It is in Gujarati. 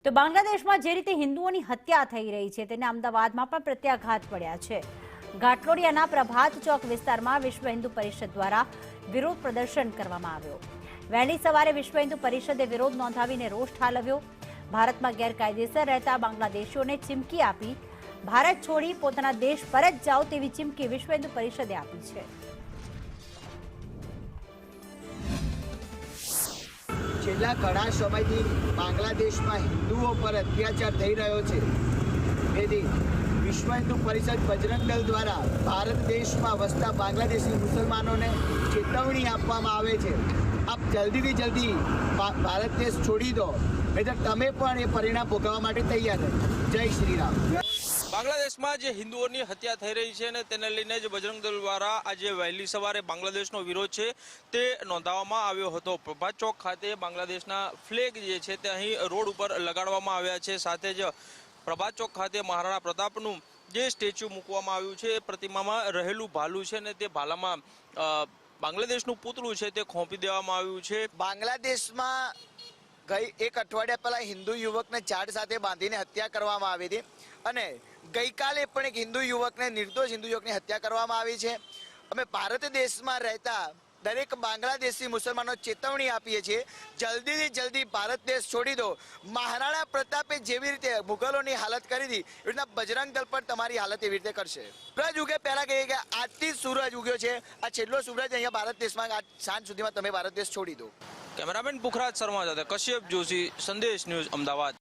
તો બાંગ્લાદેશમાં જે રીતે હિન્દુઓની હત્યા થઈ રહી છે તેને અમદાવાદમાં પણ પ્રત્યાઘાત પડ્યા છે। ઘાટલોડિયાના પ્રભાત ચોક વિસ્તારમાં વિશ્વ હિન્દુ પરિષદ દ્વારા વિરોધ પ્રદર્શન કરવામાં આવ્યો। વહેલી સવારે વિશ્વ હિન્દુ પરિષદે વિરોધ નોંધાવીને રોષ ઠાલવ્યો। ભારતમાં ગેરકાયદેસર રહેતા બાંગ્લાદેશીઓને ચીમકી આપી ભારત છોડી પોતાના દેશ પરત જાઓ તેવી ચીમકી વિશ્વ હિન્દુ પરિષદે આપી છે। છેલ્લા ઘણા સમયથી બાંગ્લાદેશમાં હિન્દુઓ પર અત્યાચાર થઈ રહ્યો છે। તેથી વિશ્વ હિન્દુ પરિષદ બજરંગ દળ દ્વારા ભારત દેશમાં વસતા બાંગ્લાદેશી મુસલમાનોને ચેતવણી આપવામાં આવે છે। આપ જલ્દીથી જલ્દી ભારત દેશ છોડી દો, નહીંતર તમે પણ એ પરિણામ ભોગવવા માટે તૈયાર રહો। જય શ્રી રામ। બાંગ્લાદેશમાં જે હિન્દુઓની હત્યા થઈ રહી છે ને તેને લઈને જ બજરંગ દળ દ્વારા આજે વહેલી સવારે બાંગ્લાદેશનો વિરોધ છે તે નોંધાવવામાં આવ્યો હતો। પ્રભાત ચોક ખાતે બાંગ્લાદેશના ફ્લેગ જે છે તે અહીં રોડ ઉપર લગાડવામાં આવ્યા છે। સાથે જ પ્રભાત ચોક ખાતે મહારાણા પ્રતાપનું જે સ્ટેચ્યુ મૂકવામાં આવ્યું છે એ પ્રતિમામાં રહેલું ભાલું છે ને તે ભાલામાં બાંગ્લાદેશનું પૂતળું છે તે ખોંપી દેવામાં આવ્યું છે। બાંગ્લાદેશમાં ગઈ એક અઠવાડિયા પહેલા હિન્દુ યુવકને ઝાડ સાથે બાંધીને હત્યા કરવામાં આવી હતી અને ગઈકાલે પણ એક હિન્દુ યુવકને નિર્દોષ હિન્દુ યુવકની હત્યા કરવામાં આવી છે। અમે ભારત દેશમાં રહેતા દરેક બાંગ્લાદેશી મુસલમાનો ચેતવણી આપીએ છીએ, જલ્દીથી જલ્દી ભારત દેશ છોડી દો। મહારાણા પ્રતાપે જેવી રીતે મુગલોની હાલત કરી હતી એવી રીતના બજરંગ દળ પર તમારી હાલત એવી રીતે કરશે। સૂરજ ઉગે પહેલા કહીએ કે આજથી સૂરજ ઉગ્યો છે, આ છેલ્લો સૂરજ અહીંયા ભારત દેશમાં આજ સાંજ સુધીમાં તમે ભારત દેશ છોડી દો। કેમેરામેન પુખરાજ શર્મા સાથે કશ્યપ જોશી, સંદેશ ન્યૂઝ, અમદાવાદ।